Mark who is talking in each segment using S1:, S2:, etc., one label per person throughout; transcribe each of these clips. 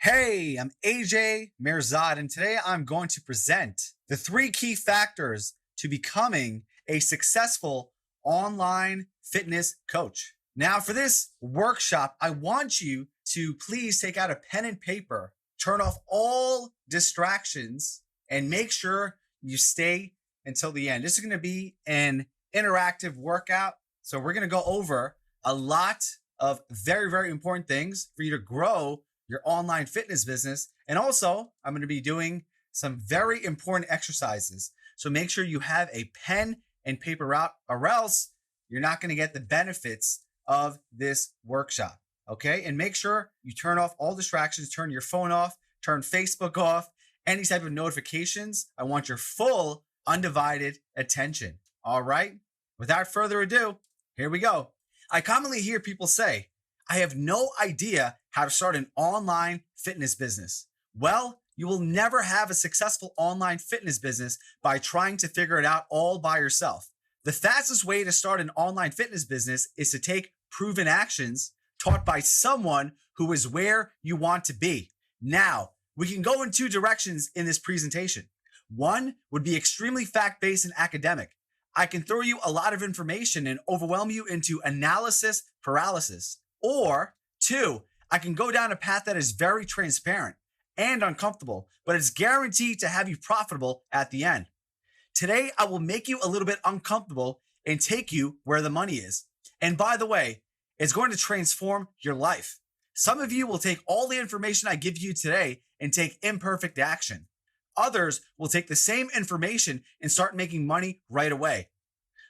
S1: Hey, I'm AJ Mirzad, and today I'm going to present the three key factors to becoming a successful online fitness coach. Now, for this workshop, I want you to please take out a pen and paper, turn off all distractions, and make sure you stay until the end. This is going to be an interactive workout. So, we're going to go over a lot of very, very important things for you to grow your online fitness business. And also, I'm going to be doing some very important exercises. So make sure you have a pen and paper out, or else you're not going to get the benefits of this workshop. Okay. And make sure you turn off all distractions, turn your phone off, turn Facebook off, any type of notifications. I want your full undivided attention. All right. Without further ado, here we go. I commonly hear people say, I have no idea how to start an online fitness business. Well, you will never have a successful online fitness business by trying to figure it out all by yourself. The fastest way to start an online fitness business is to take proven actions taught by someone who is where you want to be. Now, we can go in two directions in this presentation. One would be extremely fact-based and academic. I can throw you a lot of information and overwhelm you into analysis paralysis. Or two, I can go down a path that is very transparent and uncomfortable, but it's guaranteed to have you profitable at the end. Today, I will make you a little bit uncomfortable and take you where the money is. And by the way, it's going to transform your life. Some of you will take all the information I give you today and take imperfect action. Others will take the same information and start making money right away.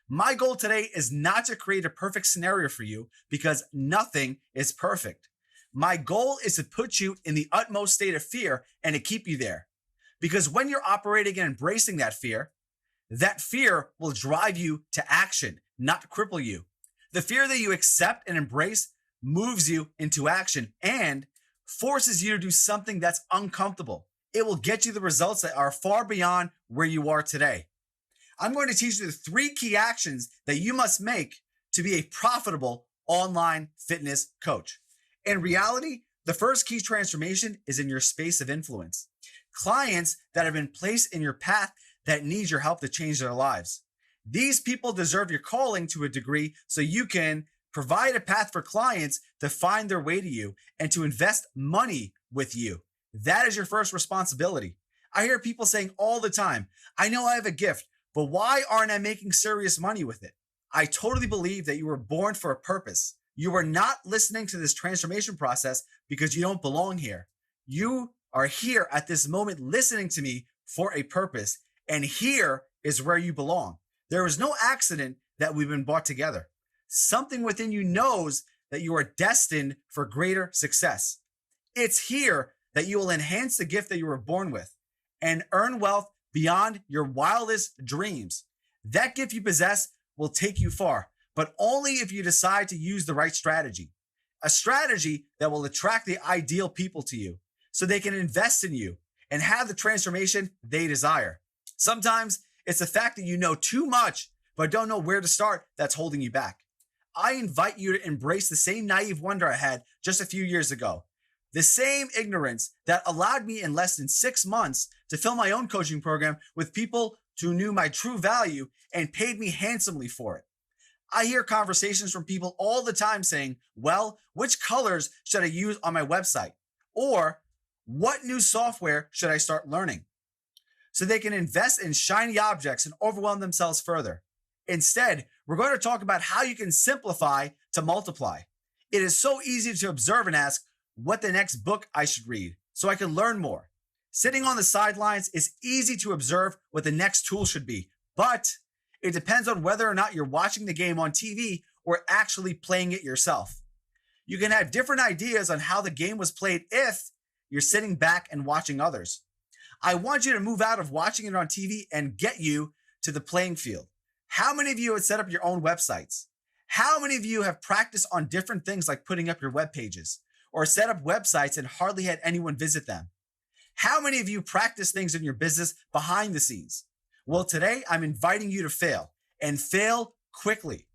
S1: My goal today is not to create a perfect scenario for you because nothing is perfect. My goal is to put you in the utmost state of fear and to keep you there. Because when you're operating and embracing that fear will drive you to action, not cripple you. The fear that you accept and embrace moves you into action and forces you to do something that's uncomfortable. It will get you the results that are far beyond where you are today. I'm going to teach you the three key actions that you must make to be a profitable online fitness coach. In reality, the first key transformation is in your space of influence. Clients that have been placed in your path that need your help to change their lives. These people deserve your calling to a degree so you can provide a path for clients to find their way to you and to invest money with you. That is your first responsibility. I hear people saying all the time, I know I have a gift, but why aren't I making serious money with it? I totally believe that you were born for a purpose. You are not listening to this transformation process because you don't belong here. You are here at this moment listening to me for a purpose, and here is where you belong. There is no accident that we've been brought together. Something within you knows that you are destined for greater success. It's here that you will enhance the gift that you were born with and earn wealth beyond your wildest dreams. That gift you possess will take you far, but only if you decide to use the right strategy. A strategy that will attract the ideal people to you so they can invest in you and have the transformation they desire. Sometimes it's the fact that you know too much but don't know where to start that's holding you back. I invite you to embrace the same naive wonder I had just a few years ago. The same ignorance that allowed me in less than 6 months to fill my own coaching program with people who knew my true value and paid me handsomely for it. I hear conversations from people all the time saying, well, which colors should I use on my website? Or what new software should I start learning? So they can invest in shiny objects and overwhelm themselves further. Instead, we're going to talk about how you can simplify to multiply. It is so easy to observe and ask, what the next book I should read so I can learn more. Sitting on the sidelines is easy to observe what the next tool should be, but it depends on whether or not you're watching the game on TV or actually playing it yourself. You can have different ideas on how the game was played if you're sitting back and watching others. I want you to move out of watching it on TV and get you to the playing field. How many of you have set up your own websites? How many of you have practiced on different things like putting up your web pages? Or set up websites and hardly had anyone visit them? How many of you practice things in your business behind the scenes? Well, today I'm inviting you to fail and fail quickly.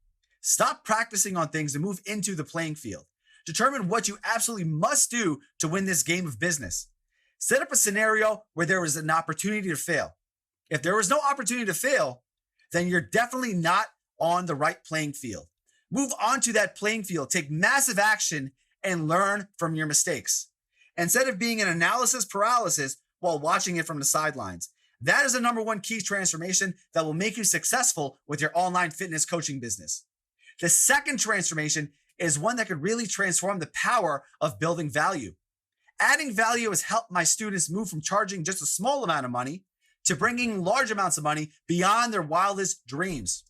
S1: Stop practicing on things and move into the playing field. Determine what you absolutely must do to win this game of business. Set up a scenario where there is an opportunity to fail. If there is no opportunity to fail, then you're definitely not on the right playing field. Move on to that playing field, take massive action, and learn from your mistakes. Instead of being in analysis paralysis while watching it from the sidelines. That is the number one key transformation that will make you successful with your online fitness coaching business. The second transformation is one that could really transform the power of building value. Adding value has helped my students move from charging just a small amount of money to bringing large amounts of money beyond their wildest dreams.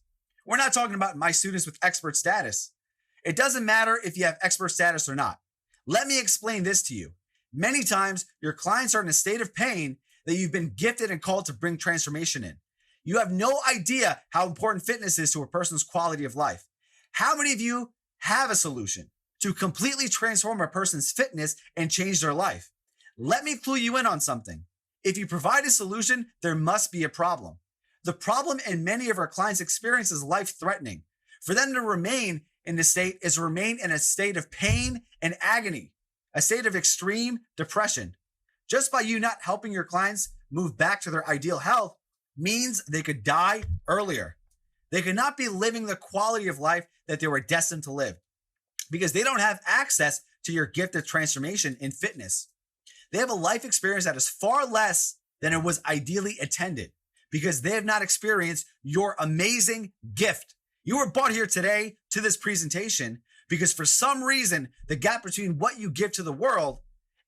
S1: We're not talking about my students with expert status. It doesn't matter if you have expert status or not. Let me explain this to you. Many times, your clients are in a state of pain that you've been gifted and called to bring transformation in. You have no idea how important fitness is to a person's quality of life. How many of you have a solution to completely transform a person's fitness and change their life? Let me clue you in on something. If you provide a solution, there must be a problem. The problem in many of our clients' experience is life-threatening. For them to remain in this state is to remain in a state of pain and agony, a state of extreme depression. Just by you not helping your clients move back to their ideal health means they could die earlier. They could not be living the quality of life that they were destined to live because they don't have access to your gift of transformation in fitness. They have a life experience that is far less than it was ideally intended because they have not experienced your amazing gift. You were brought here today to this presentation because for some reason, the gap between what you give to the world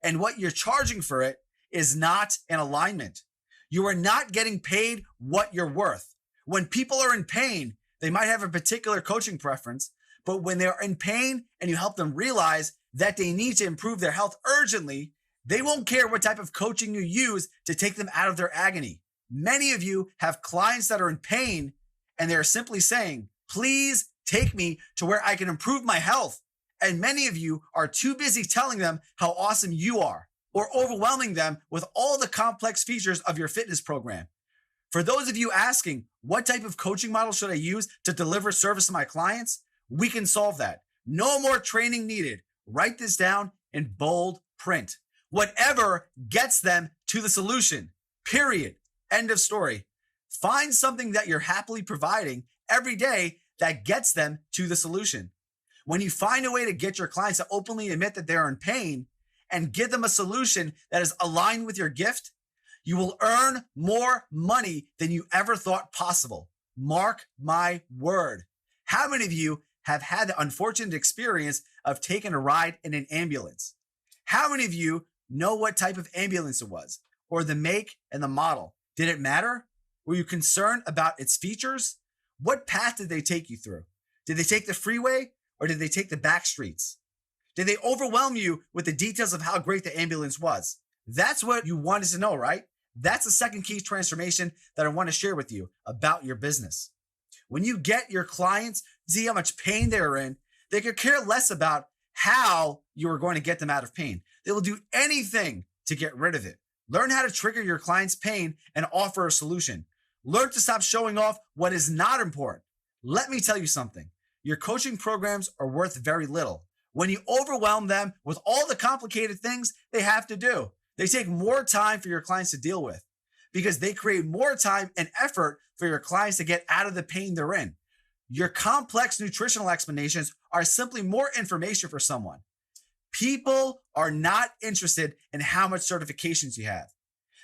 S1: and what you're charging for it is not in alignment. You are not getting paid what you're worth. When people are in pain, they might have a particular coaching preference, but when they're in pain and you help them realize that they need to improve their health urgently, they won't care what type of coaching you use to take them out of their agony. Many of you have clients that are in pain and they're simply saying, please take me to where I can improve my health. And many of you are too busy telling them how awesome you are or overwhelming them with all the complex features of your fitness program. For those of you asking, what type of coaching model should I use to deliver service to my clients? We can solve that. No more training needed. Write this down in bold print. Whatever gets them to the solution, period. End of story. Find something that you're happily providing every day that gets them to the solution. When you find a way to get your clients to openly admit that they're in pain and give them a solution that is aligned with your gift, you will earn more money than you ever thought possible. Mark my word. How many of you have had the unfortunate experience of taking a ride in an ambulance? How many of you know what type of ambulance it was or the make and the model? Did it matter? Were you concerned about its features? What path did they take you through? Did they take the freeway or did they take the back streets? Did they overwhelm you with the details of how great the ambulance was? That's what you wanted to know, right? That's the second key transformation that I want to share with you about your business. When you get your clients to see how much pain they're in, they could care less about how you are going to get them out of pain. They will do anything to get rid of it. Learn how to trigger your client's pain and offer a solution. Learn to stop showing off what is not important. Let me tell you something. Your coaching programs are worth very little when you overwhelm them with all the complicated things they have to do. They take more time for your clients to deal with because they create more time and effort for your clients to get out of the pain they're in. Your complex nutritional explanations are simply more information for someone. People are not interested in how much certifications you have.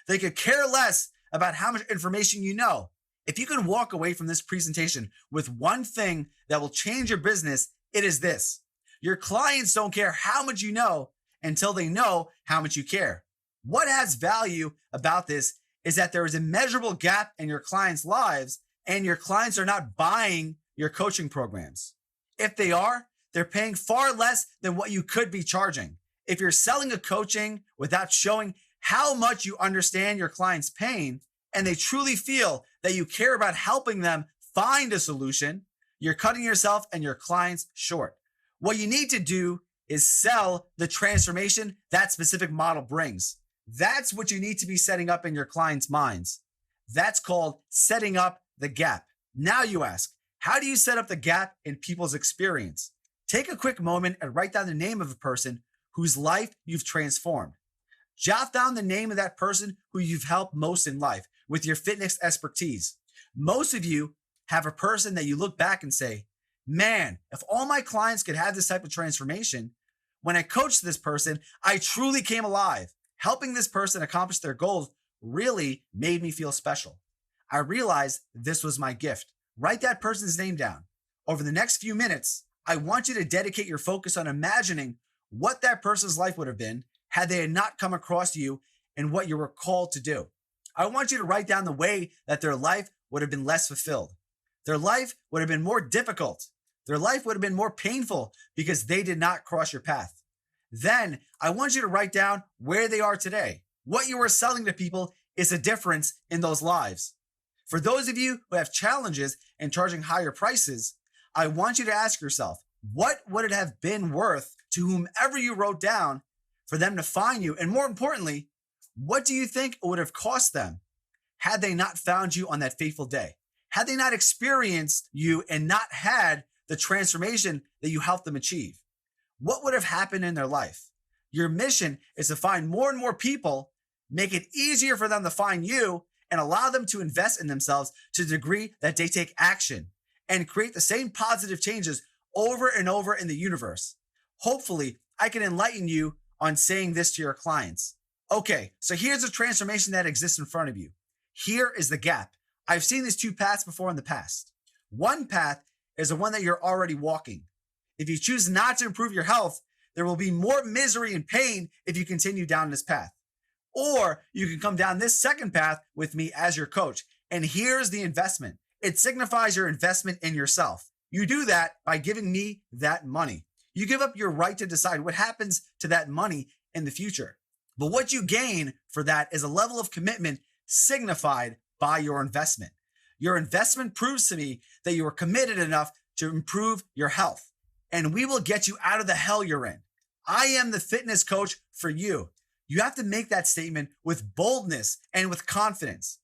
S1: They could care less about how much information you know. If you can walk away from this presentation with one thing that will change your business, it is this. Your clients don't care how much you know until they know how much you care. What adds value about this is that there is a measurable gap in your clients' lives and your clients are not buying your coaching programs. If they are, they're paying far less than what you could be charging. If you're selling a coaching without showing how much you understand your client's pain and they truly feel that you care about helping them find a solution, you're cutting yourself and your clients short. What you need to do is sell the transformation that specific model brings. That's what you need to be setting up in your clients' minds. That's called setting up the gap. Now you ask, how do you set up the gap in people's experience? Take a quick moment and write down the name of a person whose life you've transformed. Jot down the name of that person who you've helped most in life with your fitness expertise. Most of you have a person that you look back and say, man, if all my clients could have this type of transformation, when I coached this person, I truly came alive. Helping this person accomplish their goals really made me feel special. I realized this was my gift. Write that person's name down. Over the next few minutes, I want you to dedicate your focus on imagining what that person's life would have been had they had not come across you and what you were called to do. I want you to write down the way that their life would have been less fulfilled. Their life would have been more difficult. Their life would have been more painful because they did not cross your path. Then I want you to write down where they are today. What you are selling to people is a difference in those lives. For those of you who have challenges in charging higher prices, I want you to ask yourself, what would it have been worth to whomever you wrote down for them to find you? And more importantly, what do you think it would have cost them had they not found you on that fateful day? Had they not experienced you and not had the transformation that you helped them achieve? What would have happened in their life? Your mission is to find more and more people, make it easier for them to find you, and allow them to invest in themselves to the degree that they take action and create the same positive changes over and over in the universe. Hopefully, I can enlighten you on saying this to your clients. Okay, so here's a transformation that exists in front of you. Here is the gap. I've seen these two paths before in the past. One path is the one that you're already walking. If you choose not to improve your health, there will be more misery and pain if you continue down this path. Or you can come down this second path with me as your coach. And here's the investment. It signifies your investment in yourself. You do that by giving me that money. You give up your right to decide what happens to that money in the future. But what you gain for that is a level of commitment signified by your investment. Your investment proves to me that you are committed enough to improve your health. And we will get you out of the hell you're in. I am the fitness coach for you. You have to make that statement with boldness and with confidence.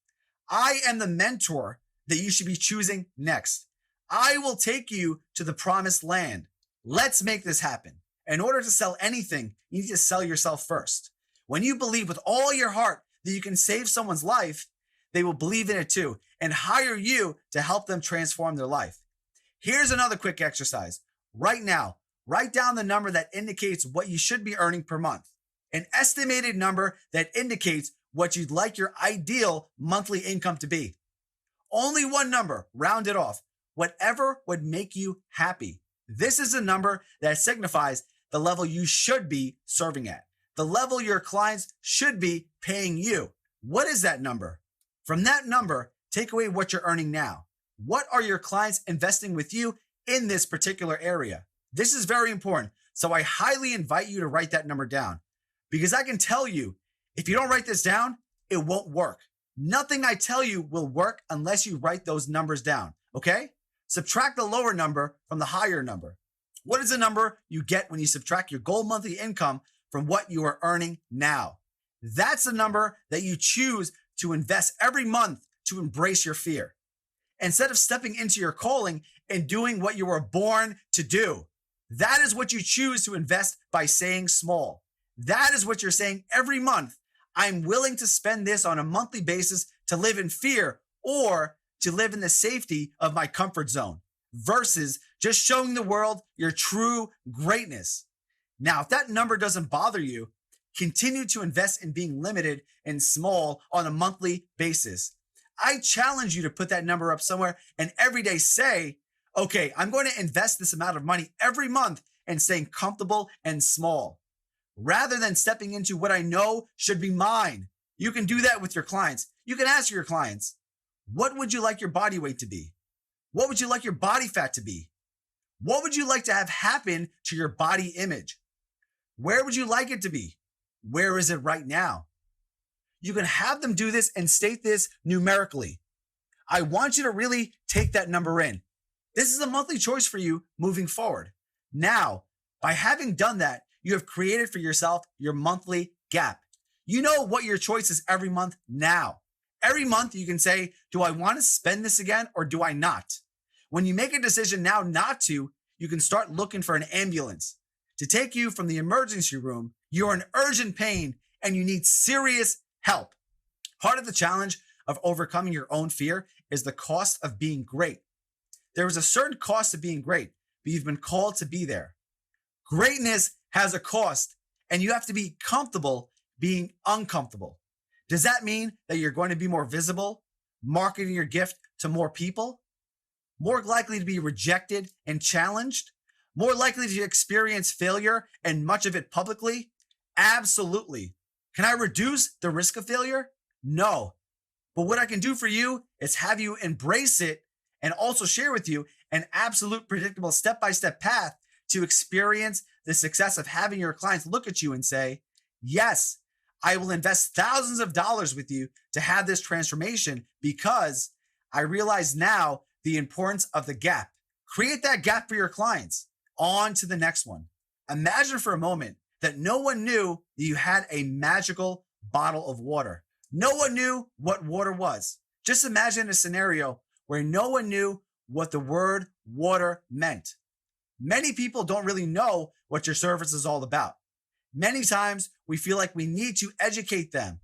S1: I am the mentor that you should be choosing next. I will take you to the promised land. Let's make this happen. In order to sell anything, you need to sell yourself first. When you believe with all your heart that you can save someone's life, they will believe in it too and hire you to help them transform their life. Here's another quick exercise. Right now, write down the number that indicates what you should be earning per month. An estimated number that indicates what you'd like your ideal monthly income to be. Only one number, round it off. Whatever would make you happy. This is a number that signifies the level you should be serving at, the level your clients should be paying you. What is that number? From that number, take away what you're earning now. What are your clients investing with you in this particular area? This is very important. So I highly invite you to write that number down, because I can tell you, if you don't write this down, it won't work. Nothing I tell you will work unless you write those numbers down, okay? Subtract the lower number from the higher number. What is the number you get when you subtract your goal monthly income from what you are earning now? That's the number that you choose to invest every month to embrace your fear. Instead of stepping into your calling and doing what you were born to do, that is what you choose to invest by saying small. That is what you're saying every month. I'm willing to spend this on a monthly basis to live in fear or to live in the safety of my comfort zone versus just showing the world your true greatness. Now, if that number doesn't bother you, continue to invest in being limited and small on a monthly basis. I challenge you to put that number up somewhere and every day say, okay, I'm going to invest this amount of money every month and staying comfortable and small, rather than stepping into what I know should be mine. You can do that with your clients. You can ask your clients, what would you like your body weight to be? What would you like your body fat to be? What would you like to have happen to your body image? Where would you like it to be? Where is it right now? You can have them do this and state this numerically. I want you to really take that number in. This is a monthly choice for you moving forward. Now, by having done that, you have created for yourself your monthly gap. You know what your choice is every month now. Every month you can say, do I want to spend this again or do I not? When you make a decision now not to, you can start looking for an ambulance to take you from the emergency room. You're in urgent pain and you need serious help. Part of the challenge of overcoming your own fear is the cost of being great. There is a certain cost of being great, but you've been called to be there. Greatness has a cost, and you have to be comfortable being uncomfortable. Does that mean that you're going to be more visible, marketing your gift to more people? More likely to be rejected and challenged? More likely to experience failure and much of it publicly? Absolutely. Can I reduce the risk of failure? No. But what I can do for you is have you embrace it and also share with you an absolute predictable step-by-step path to experience the success of having your clients look at you and say, yes, I will invest thousands of dollars with you to have this transformation because I realize now the importance of the gap. Create that gap for your clients. On to the next one. Imagine for a moment that no one knew that you had a magical bottle of water. No one knew what water was. Just imagine a scenario where no one knew what the word water meant. Many people don't really know what your service is all about. Many times we feel like we need to educate them.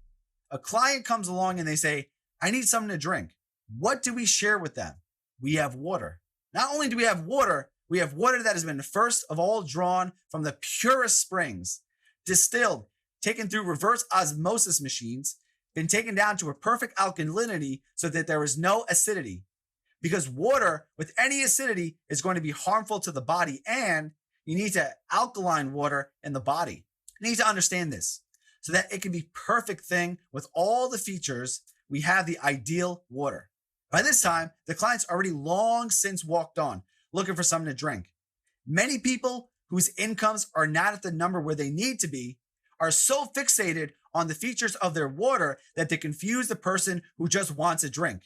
S1: A client comes along and they say, I need something to drink. What do we share with them? We have water. Not only do we have water that has been first of all drawn from the purest springs, distilled, taken through reverse osmosis machines, been taken down to a perfect alkalinity so that there is no acidity. Because water with any acidity is going to be harmful to the body, and you need to alkaline water in the body. You need to understand this so that it can be perfect thing with all the features. We have the ideal water. By this time, the client's already long since walked on, looking for something to drink. Many people whose incomes are not at the number where they need to be are so fixated on the features of their water that they confuse the person who just wants a drink,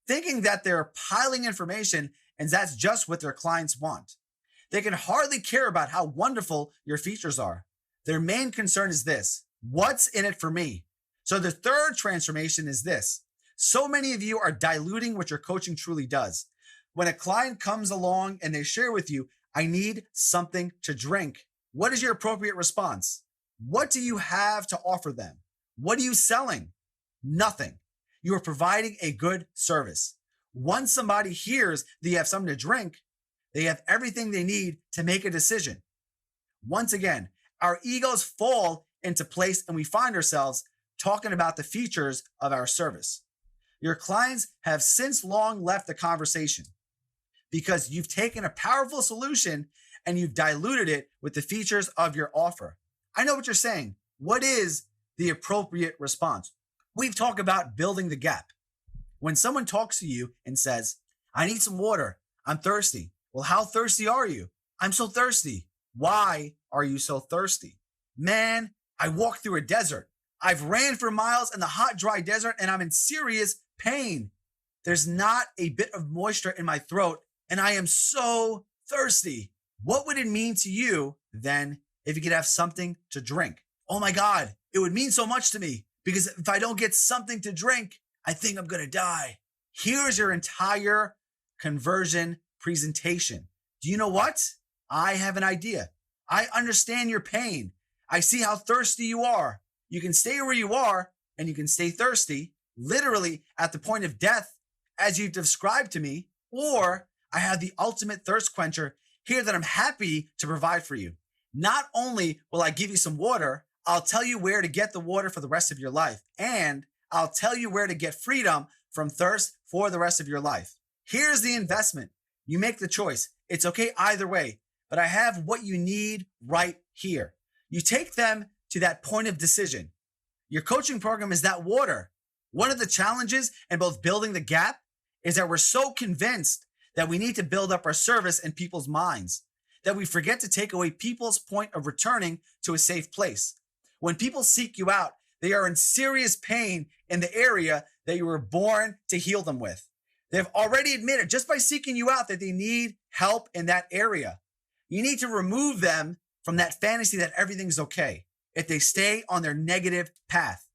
S1: thinking that they're piling information and that's just what their clients want. They can hardly care about how wonderful your features are. Their main concern is this: what's in it for me? So the third transformation is this. So many of you are diluting what your coaching truly does. When a client comes along and they share with you, I need something to drink, what is your appropriate response? What do you have to offer them? What are you selling? Nothing. You are providing a good service. Once somebody hears that you have something to drink, they have everything they need to make a decision. Once again, our egos fall into place and we find ourselves talking about the features of our service. Your clients have since long left the conversation because you've taken a powerful solution and you've diluted it with the features of your offer. I know what you're saying. What is the appropriate response? We've talked about building the gap. When someone talks to you and says, I need some water, I'm thirsty. Well, how thirsty are you? I'm so thirsty. Why are you so thirsty? Man, I walked through a desert. I've ran for miles in the hot, dry desert and I'm in serious pain. There's not a bit of moisture in my throat and I am so thirsty. What would it mean to you then if you could have something to drink? Oh my God, it would mean so much to me because if I don't get something to drink, I think I'm going to die. Here's your entire conversion presentation. Do you know what? I have an idea. I understand your pain. I see how thirsty you are. You can stay where you are and you can stay thirsty, literally at the point of death, as you've described to me, or I have the ultimate thirst quencher here that I'm happy to provide for you. Not only will I give you some water, I'll tell you where to get the water for the rest of your life, and I'll tell you where to get freedom from thirst for the rest of your life. Here's the investment. You make the choice. It's okay either way, but I have what you need right here. You take them to that point of decision. Your coaching program is that water. One of the challenges in both building the gap is that we're so convinced that we need to build up our service in people's minds that we forget to take away people's point of returning to a safe place. When people seek you out, they are in serious pain in the area that you were born to heal them with. They've already admitted just by seeking you out that they need help in that area. You need to remove them from that fantasy that everything's okay if they stay on their negative path.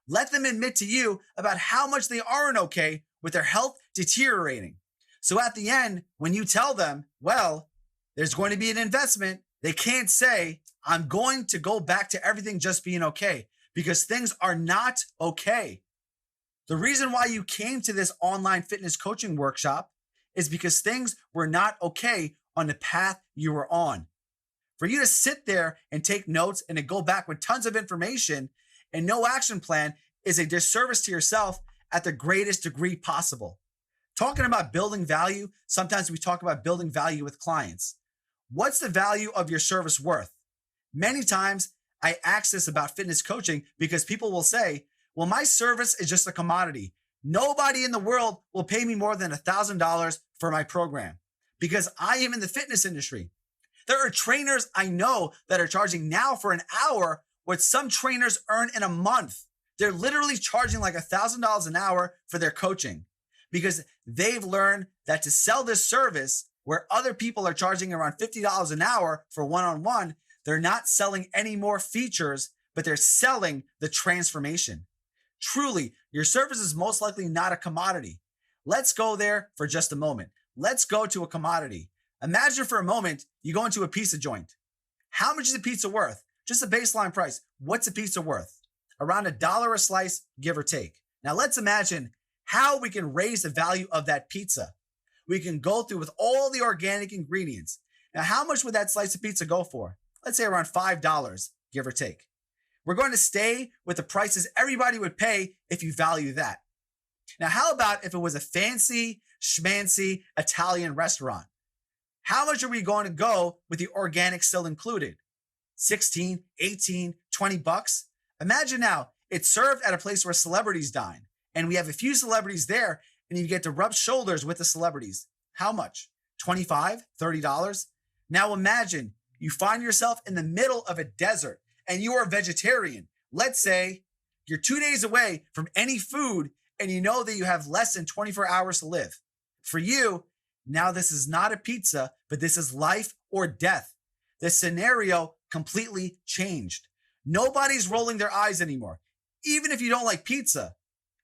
S1: Let them admit to you about how much they aren't okay with their health deteriorating. So at the end, when you tell them, well, There's going to be an investment. They can't say, I'm going to go back to everything just being okay, because things are not okay. The reason why you came to this online fitness coaching workshop is because things were not okay on the path you were on. For you to sit there and take notes and to go back with tons of information and no action plan is a disservice to yourself at the greatest degree possible. Talking about building value, sometimes we talk about building value with clients. What's the value of your service worth? Many times I ask this about fitness coaching because people will say, well, my service is just a commodity. Nobody in the world will pay me more than $1,000 for my program because I am in the fitness industry. There are trainers I know that are charging now for an hour what some trainers earn in a month. They're literally charging like $1,000 an hour for their coaching because they've learned that to sell this service where other people are charging around $50 an hour for one-on-one, they're not selling any more features, but they're selling the transformation. Truly, your service is most likely not a commodity. Let's go there for just a moment. Let's go to a commodity. Imagine for a moment, you go into a pizza joint. How much is a pizza worth? Just a baseline price. What's a pizza worth? Around $1 a slice, give or take. Now let's imagine how we can raise the value of that pizza. We can go through with all the organic ingredients. Now, how much would that slice of pizza go for? Let's say around $5, give or take. We're going to stay with the prices everybody would pay if you value that. Now, how about if it was a fancy, schmancy Italian restaurant? How much are we going to go with the organic still included? 16, 18, 20 bucks? Imagine now, it's served at a place where celebrities dine, and we have a few celebrities there, and you get to rub shoulders with the celebrities. How much? $25, $30? Now imagine you find yourself in the middle of a desert and you are a vegetarian. Let's say you're 2 days away from any food and you know that you have less than 24 hours to live. For you, now this is not a pizza, but this is life or death. The scenario completely changed. Nobody's rolling their eyes anymore. Even if you don't like pizza,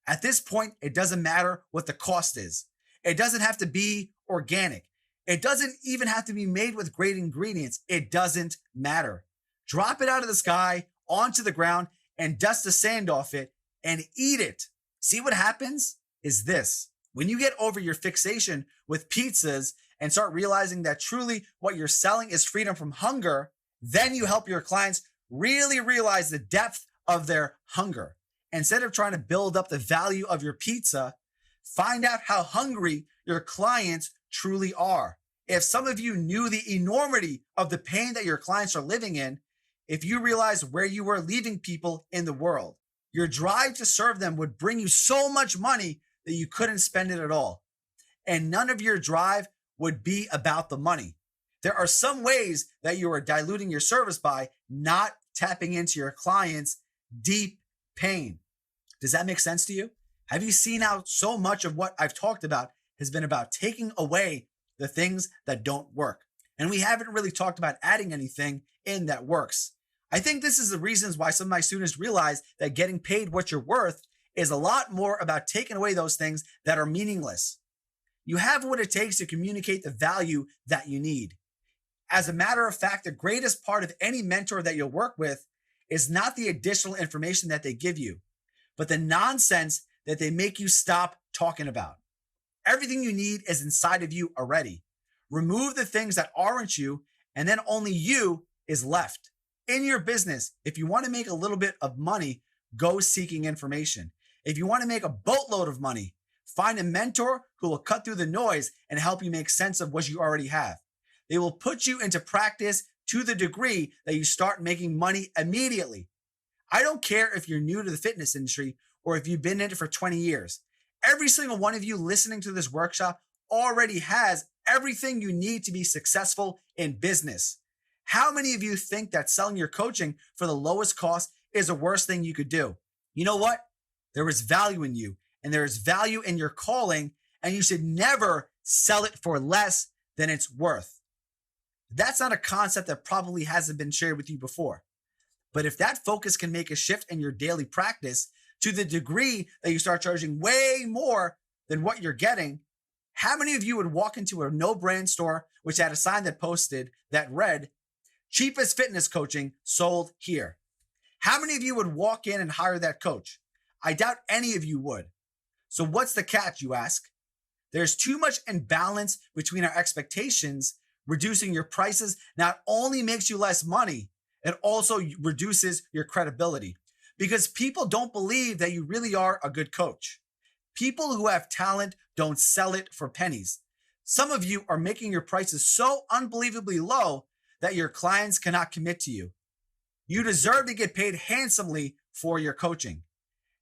S1: at this point, it doesn't matter what the cost is. It doesn't have to be organic. It doesn't even have to be made with great ingredients. It doesn't matter. Drop it out of the sky onto the ground and dust the sand off it and eat it. See what happens is this. When you get over your fixation with pizzas and start realizing that truly what you're selling is freedom from hunger, then you help your clients really realize the depth of their hunger. Instead of trying to build up the value of your pizza, find out how hungry your clients truly are. If some of you knew the enormity of the pain that your clients are living in, if you realize where you were leaving people in the world, your drive to serve them would bring you so much money that you couldn't spend it at all. And none of your drive would be about the money. There are some ways that you are diluting your service by not tapping into your clients' deep pain. Does that make sense to you? Have you seen how so much of what I've talked about has been about taking away the things that don't work? And we haven't really talked about adding anything in that works. I think this is the reasons why some of my students realize that getting paid what you're worth is a lot more about taking away those things that are meaningless. You have what it takes to communicate the value that you need. As a matter of fact, the greatest part of any mentor that you'll work with is not the additional information that they give you, but the nonsense that they make you stop talking about. Everything you need is inside of you already. Remove the things that aren't you, and then only you is left. In your business, if you want to make a little bit of money, go seeking information. If you want to make a boatload of money, find a mentor who will cut through the noise and help you make sense of what you already have. They will put you into practice to the degree that you start making money immediately. I don't care if you're new to the fitness industry or if you've been in it for 20 years. Every single one of you listening to this workshop already has everything you need to be successful in business. How many of you think that selling your coaching for the lowest cost is the worst thing you could do? You know what? There is value in you and there is value in your calling, and you should never sell it for less than it's worth. That's not a concept that probably hasn't been shared with you before. But if that focus can make a shift in your daily practice to the degree that you start charging way more than what you're getting, How many of you would walk into a no brand store which had a sign that read, cheapest fitness coaching sold here? How many of you would walk in and hire that coach? I doubt any of you would. So what's the catch, you ask? There's too much imbalance between our expectations. Reducing your prices not only makes you less money, it also reduces your credibility because people don't believe that you really are a good coach. People who have talent don't sell it for pennies. Some of you are making your prices so unbelievably low that your clients cannot commit to you. You deserve to get paid handsomely for your coaching.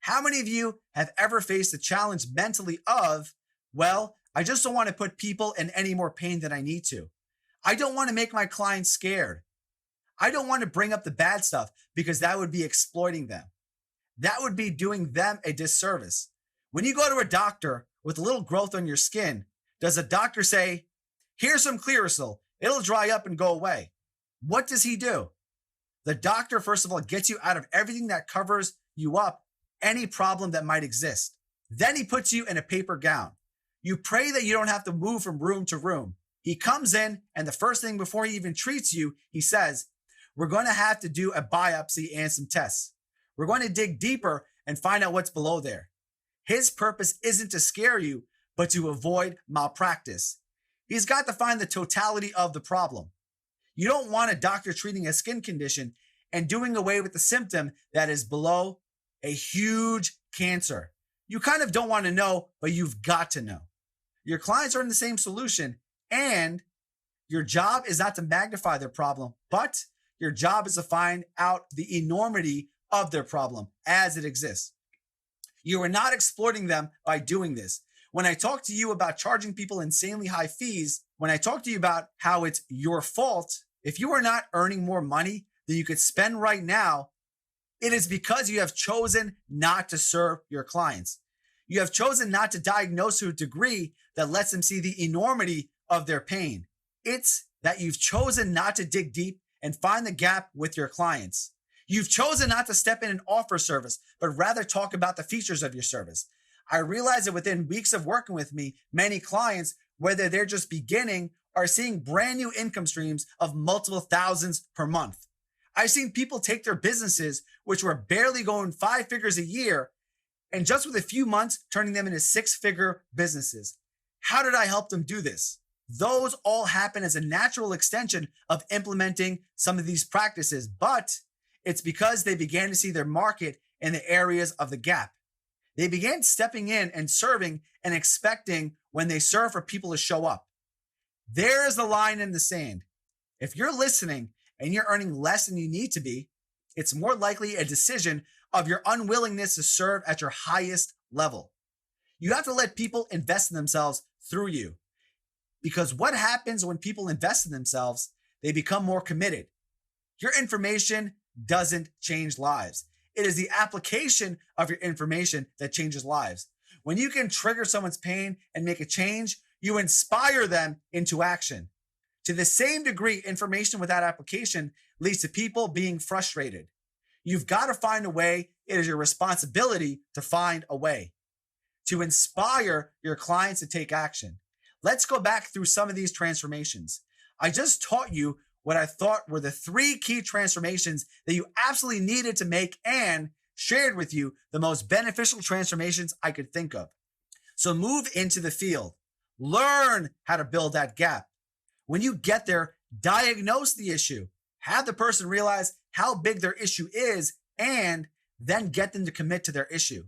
S1: How many of you have ever faced the challenge mentally of, well, I just don't want to put people in any more pain than I need to. I don't want to make my clients scared. I don't want to bring up the bad stuff because that would be exploiting them. That would be doing them a disservice. When you go to a doctor with a little growth on your skin, does a doctor say, here's some Clearasil, it'll dry up and go away? What does he do? The doctor, first of all, gets you out of everything that covers you up, any problem that might exist. Then he puts you in a paper gown. You pray that you don't have to move from room to room. He comes in, and the first thing before he even treats you, he says, we're going to have to do a biopsy and some tests. We're going to dig deeper and find out what's below there. His purpose isn't to scare you, but to avoid malpractice. He's got to find the totality of the problem. You don't want a doctor treating a skin condition and doing away with the symptom that is below a huge cancer. You kind of don't want to know, but you've got to know. Your clients are in the same solution, and your job is not to magnify their problem, but your job is to find out the enormity of their problem as it exists. You are not exploiting them by doing this. When I talk to you about charging people insanely high fees, when I talk to you about how it's your fault, if you are not earning more money than you could spend right now, it is because you have chosen not to serve your clients. You have chosen not to diagnose to a degree that lets them see the enormity of their pain. It's that you've chosen not to dig deep and find the gap with your clients. You've chosen not to step in and offer service, but rather talk about the features of your service. I realize that within weeks of working with me, many clients, whether they're just beginning, are seeing brand new income streams of multiple thousands per month. I've seen people take their businesses, which were barely going 5 figures a year, and just with a few months, turning them into 6-figure businesses. How did I help them do this? Those all happen as a natural extension of implementing some of these practices, but it's because they began to see their market in the areas of the gap. They began stepping in and serving and expecting when they serve for people to show up. There is the line in the sand. If you're listening and you're earning less than you need to be, it's more likely a decision of your unwillingness to serve at your highest level. You have to let people invest in themselves through you. Because what happens when people invest in themselves, they become more committed. Your information doesn't change lives. It is the application of your information that changes lives. When you can trigger someone's pain and make a change, you inspire them into action. To the same degree, information without application leads to people being frustrated. You've got to find a way. It is your responsibility to find a way to inspire your clients to take action. Let's go back through some of these transformations. I just taught you what I thought were the 3 key transformations that you absolutely needed to make and shared with you the most beneficial transformations I could think of. So move into the field. Learn how to build that gap. When you get there, diagnose the issue. Have the person realize how big their issue is and then get them to commit to their issue.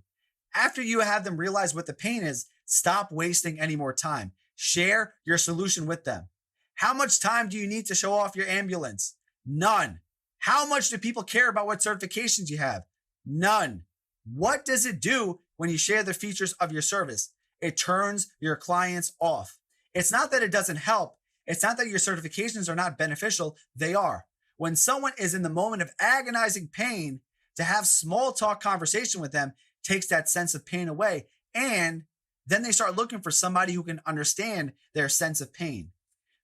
S1: After you have them realize what the pain is, stop wasting any more time. Share your solution with them. How much time do you need to show off your ambulance? None. How much do people care about what certifications you have? None. What does it do when you share the features of your service? It turns your clients off. It's not that it doesn't help. It's not that your certifications are not beneficial. They are. When someone is in the moment of agonizing pain, to have small talk conversation with them takes that sense of pain away. And then they start looking for somebody who can understand their sense of pain.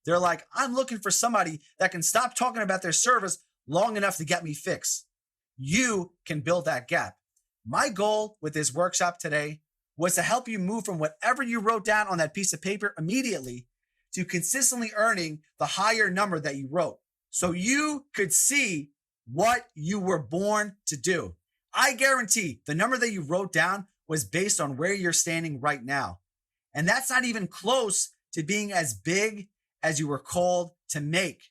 S1: They're like, I'm looking for somebody that can stop talking about their service long enough to get me fixed. You can build that gap. My goal with this workshop today was to help you move from whatever you wrote down on that piece of paper immediately to consistently earning the higher number that you wrote, so you could see what you were born to do. I guarantee the number that you wrote down was based on where you're standing right now. And that's not even close to being as big as you were called to make.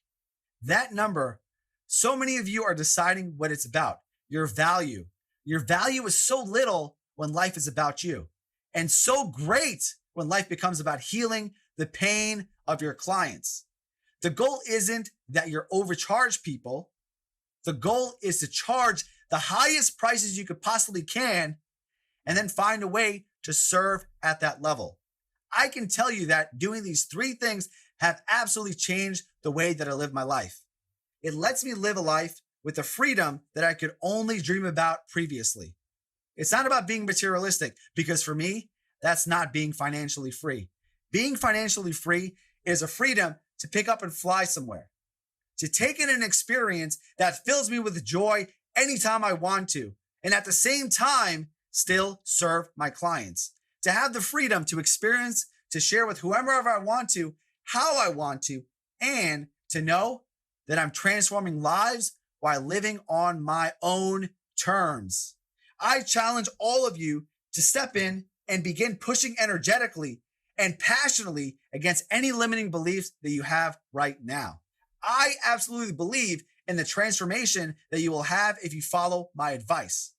S1: That number, so many of you are deciding what it's about, your value. Your value is so little when life is about you, and so great when life becomes about healing the pain of your clients. The goal isn't that you're overcharge people. The goal is to charge the highest prices you could possibly can and then find a way to serve at that level. I can tell you that doing these 3 things have absolutely changed the way that I live my life. It lets me live a life with the freedom that I could only dream about previously. It's not about being materialistic, because for me, that's not being financially free. Being financially free is a freedom to pick up and fly somewhere, to take in an experience that fills me with joy anytime I want to, and at the same time, still serve my clients, to have the freedom to experience, to share with whoever I want to, how I want to, and to know that I'm transforming lives while living on my own terms. I challenge all of you to step in and begin pushing energetically and passionately against any limiting beliefs that you have right now. I absolutely believe in the transformation that you will have if you follow my advice.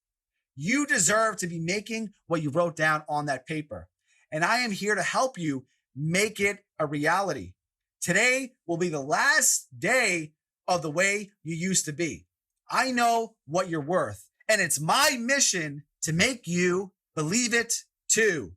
S1: You deserve to be making what you wrote down on that paper, and I am here to help you make it a reality. Today will be the last day of the way you used to be. I know what you're worth, and it's my mission to make you believe it too.